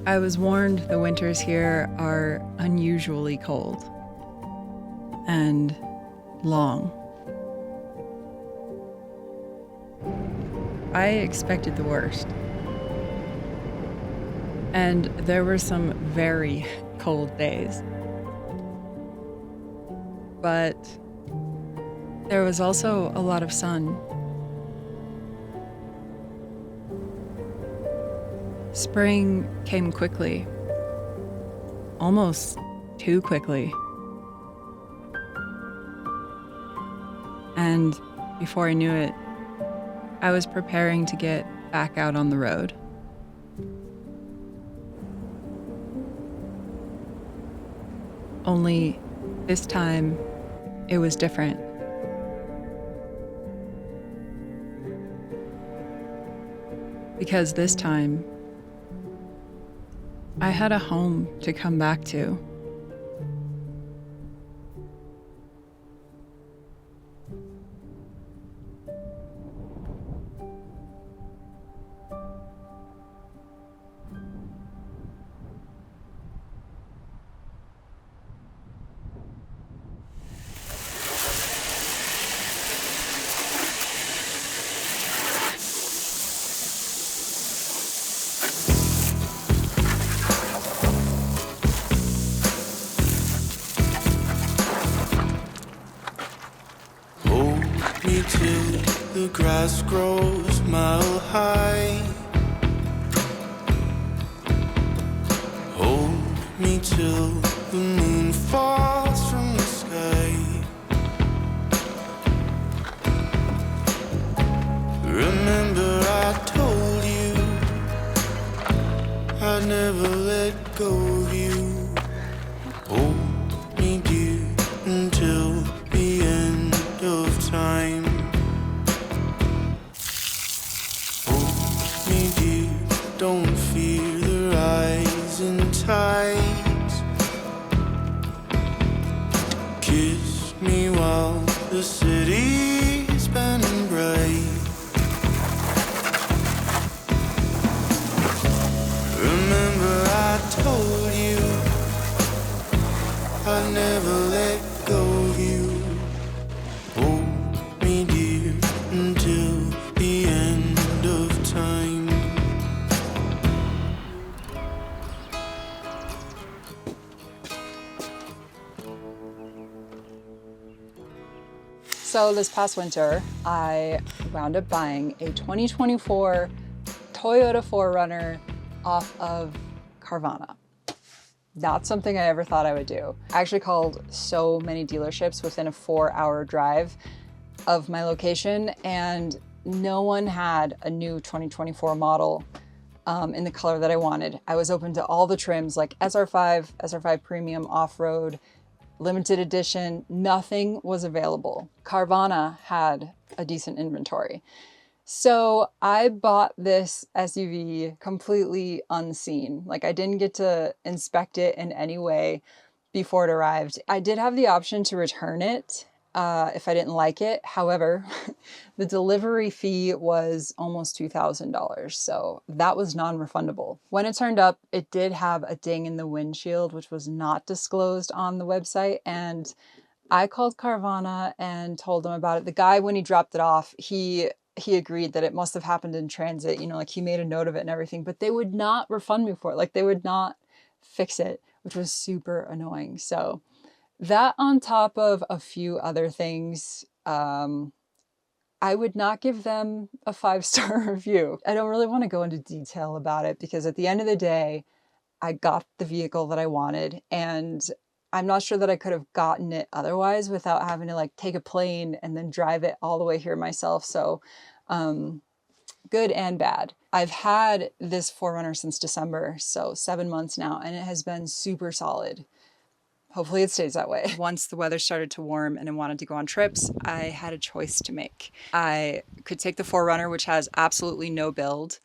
I was warned the winters here are unusually cold and long. I expected the worst. And there were some very cold days. But there was also a lot of sun. Spring came quickly, almost too quickly. And before I knew it, I was preparing to get back out on the road. Only this time, it was different. Because this time, I had a home to come back to. Me till the grass grows mile high. Hold me till the moon falls from the sky. Remember I told you I'd never let go of you. Hold me dear until the end of time. Hold me dear, don't fear the rising tides. Kiss me while the city's burning bright. Remember I told you I'd never let go of you. Hold me dear until the end of time. So this past winter, I wound up buying a 2024 Toyota 4Runner off of Carvana. Not something I ever thought I would do. I actually called so many dealerships within a 4-hour drive of my location, and no one had a new 2024 model in the color that I wanted. I was open to all the trims like SR5, SR5 Premium Off-Road, limited edition. Nothing was available. Carvana had a decent inventory. So I bought this SUV completely unseen. Like, I didn't get to inspect it in any way before it arrived. I did have the option to return it if I didn't like it. However, the delivery fee was almost $2,000. So that was non-refundable. When it turned up, it did have a ding in the windshield, which was not disclosed on the website. And I called Carvana and told them about it. The guy, when he dropped it off, he agreed that it must have happened in transit, you know, like he made a note of it and everything, but they would not refund me for it. Like, they would not fix it, which was super annoying. So that, on top of a few other things, I would not give them a 5-star review. I don't really want to go into detail about it because at the end of the day, I got the vehicle that I wanted, and I'm not sure that I could have gotten it otherwise without having to like take a plane and then drive it all the way here myself. So good and bad. I've had this 4Runner since December, so 7 months now, and it has been super solid. Hopefully it stays that way. Once the weather started to warm and I wanted to go on trips, I had a choice to make. I could take the 4Runner, which has absolutely no build,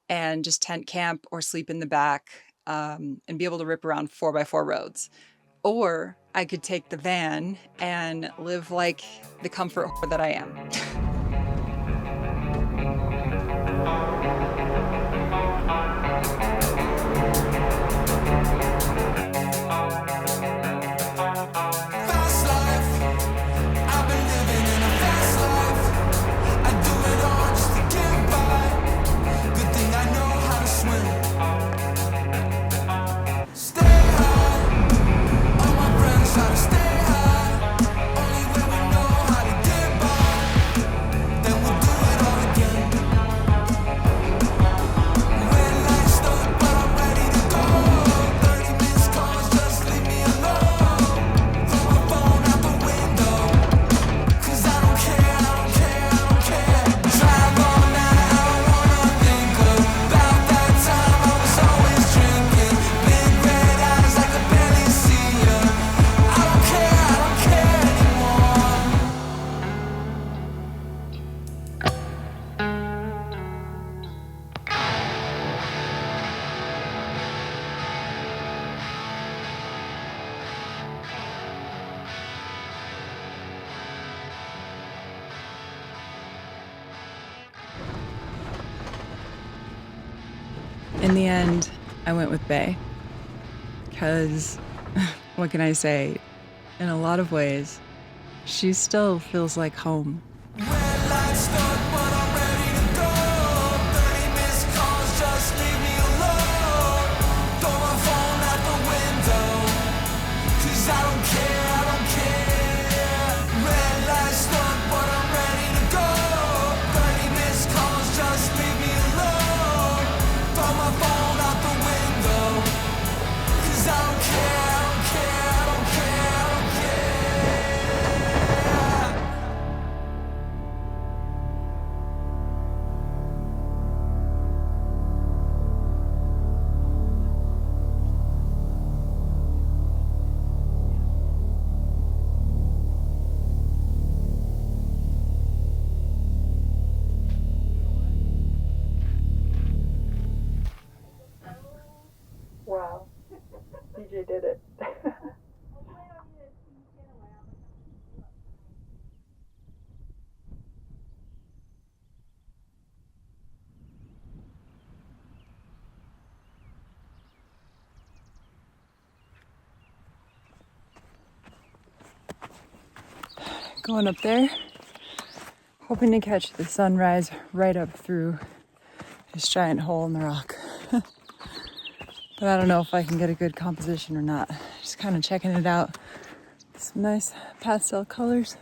and just tent camp or sleep in the back and be able to rip around 4x4 roads. Or I could take the van and live like the comfort whore that I am. Fast life, I've been living in a fast life. I do it all just to get by. Good thing I know how to swim. Stay high, all my friends try to stay high. Only when we know how to get by, then we'll do it all again. Red light stuck, but I'm ready to go. 30 missed calls, just leave me alone. Throw my phone out the window, 'cause I don't care, I don't care, I don't care. Drive all night, I don't wanna think about that time I was always drinking. Big red eyes, I could barely see ya. I don't care anymore. In the end, I went with Bay because, what can I say? In a lot of ways, she still feels like home. Red light stuck, but I'm ready to go. 30 missed calls, just leave me alone. Throw my phone out the window, 'cause I don't care, I don't care. Red light stuck, but I'm ready to go. 30 missed calls, just leave me alone. Throw my phone out the window, 'cause I don't care, I don't care, I don't care, I don't care. Wow, DJ did it. Going up there, hoping to catch the sunrise right up through this giant hole in the rock. But I don't know if I can get a good composition or not. Just kind of checking it out. Some nice pastel colors.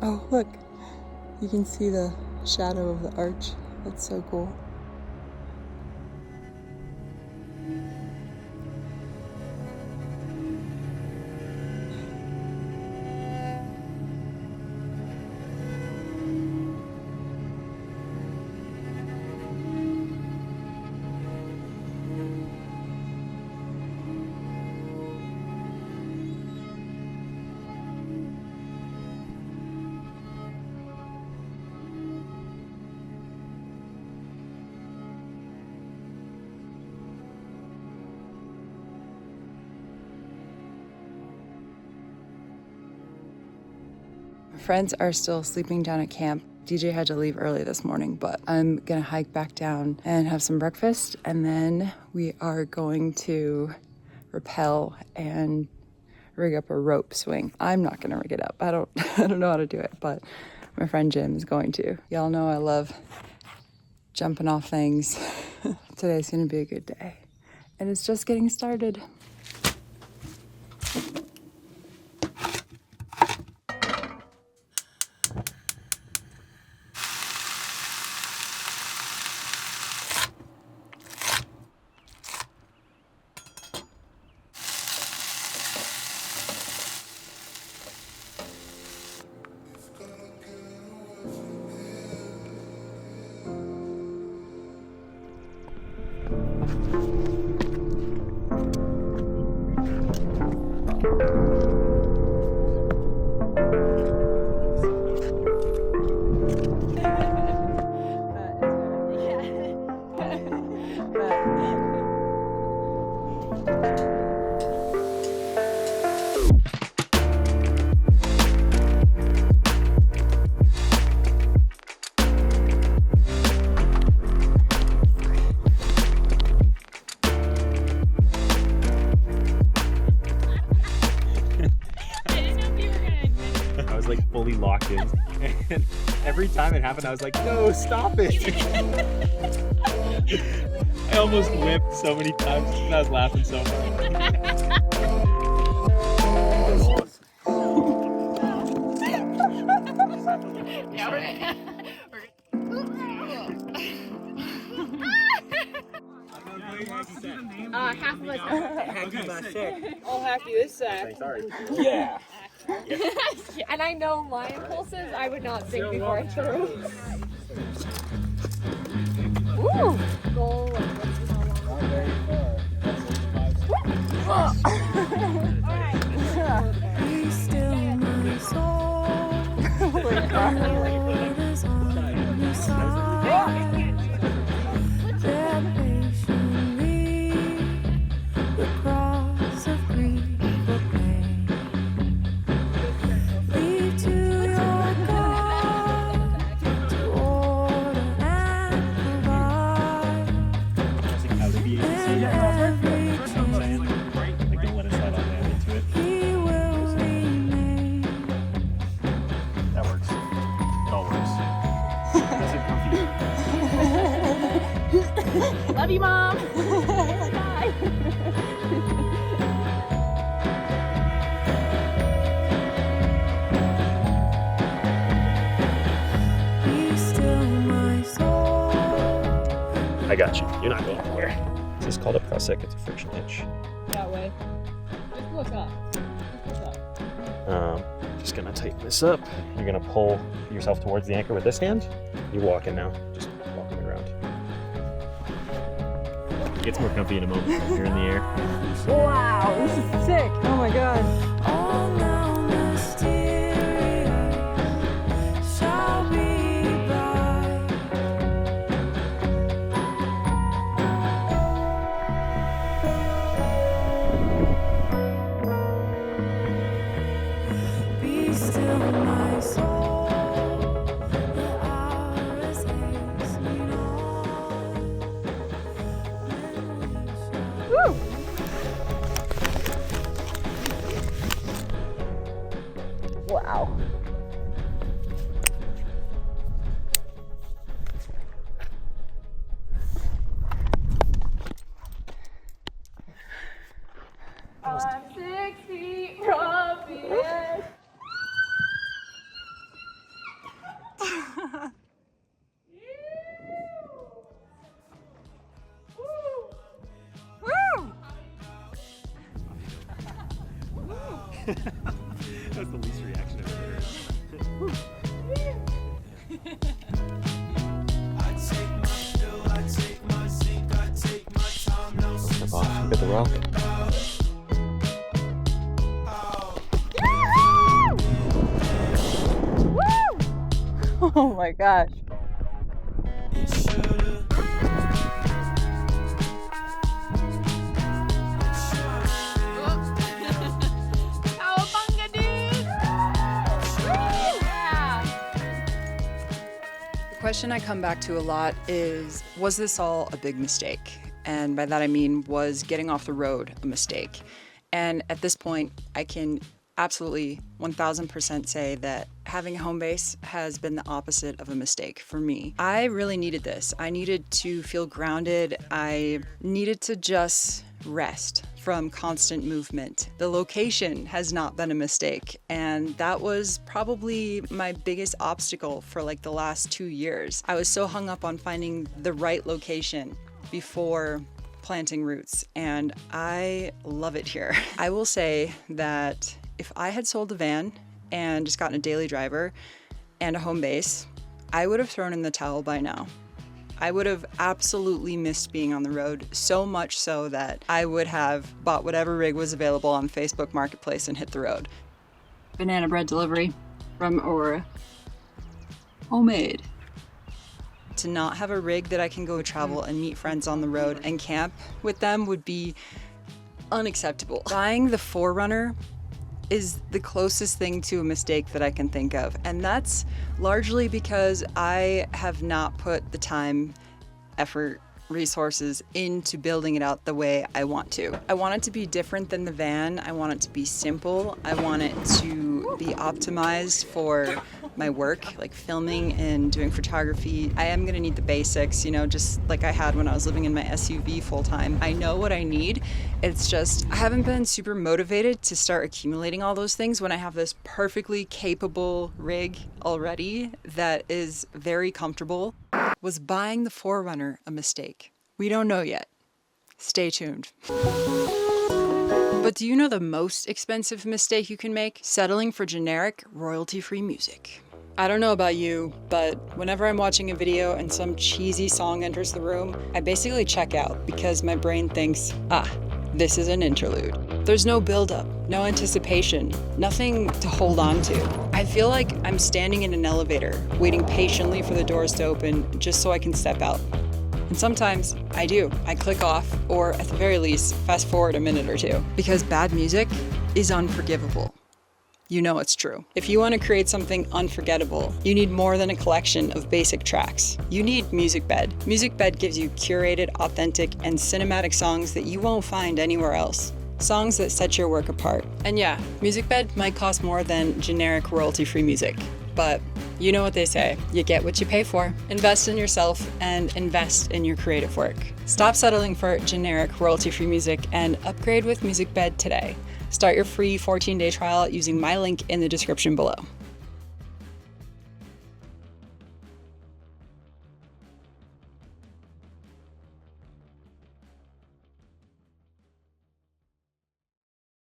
Oh, look, you can see the shadow of the arch. That's so cool. Friends are still sleeping down at camp. DJ had to leave early this morning, but I'm gonna hike back down and have some breakfast, and then we are going to rappel and rig up a rope swing. I'm not gonna rig it up. I don't know how to do it, but my friend Jim is going to. Y'all know I love jumping off things. Today's gonna be a good day, and it's just getting started. Fully locked in, and every time it happened I was like, no, stop it. I almost whipped so many times and I was laughing so hard. Half of us. I'll hack you this sack. Sorry. Yeah. And I know my impulses, I would not think before I threw. Woo! Goal. Love you, Mom. Bye. I got you. You're not going anywhere. This is called a prusik. It's a friction hitch. That way. Just look up. Just look up. Just gonna tighten this up. You're gonna pull yourself towards the anchor with this hand. You're walking now. Just walking around. It gets more comfy in a moment when you're in the air. Wow, this is sick. Oh my god. Wow. I'm 6 feet from the edge. That's the least reaction I've ever heard. Step off, look at the rock. Oh my gosh. Cowabunga, dude! question I come back to a lot is, was this all a big mistake? And by that I mean, was getting off the road a mistake? And at this point, I can absolutely 1000% say that having a home base has been the opposite of a mistake for me. I really needed this. I needed to feel grounded. I needed to just rest from constant movement. The location has not been a mistake, and that was probably my biggest obstacle for like the last 2 years. I was so hung up on finding the right location before planting roots, and I love it here. I will say that if I had sold the van and just gotten a daily driver and a home base, I would have thrown in the towel by now. I would have absolutely missed being on the road, so much so that I would have bought whatever rig was available on Facebook Marketplace and hit the road. Banana bread delivery from Aurora. Homemade. To not have a rig that I can go travel and meet friends on the road and camp with them would be unacceptable. Buying the 4Runner is the closest thing to a mistake that I can think of. And that's largely because I have not put the time, effort, resources into building it out the way I want to. I want it to be different than the van. I want it to be simple. I want it to be optimized for my work, like filming and doing photography. I am gonna need the basics, you know, just like I had when I was living in my SUV full time. I know what I need. It's just, I haven't been super motivated to start accumulating all those things when I have this perfectly capable rig already that is very comfortable. Was buying the 4Runner a mistake? We don't know yet. Stay tuned. But do you know the most expensive mistake you can make? Settling for generic, royalty-free music. I don't know about you, but whenever I'm watching a video and some cheesy song enters the room, I basically check out because my brain thinks, this is an interlude. There's no buildup, no anticipation, nothing to hold on to. I feel like I'm standing in an elevator, waiting patiently for the doors to open just so I can step out. And sometimes I do. I click off, or at the very least, fast forward a minute or two. Because bad music is unforgivable. You know it's true. If you want to create something unforgettable, you need more than a collection of basic tracks. You need Musicbed. Musicbed gives you curated, authentic, and cinematic songs that you won't find anywhere else. Songs that set your work apart. And yeah, Musicbed might cost more than generic royalty-free music, but you know what they say, you get what you pay for. Invest in yourself and invest in your creative work. Stop settling for generic royalty-free music and upgrade with Musicbed today. Start your free 14-day trial using my link in the description below.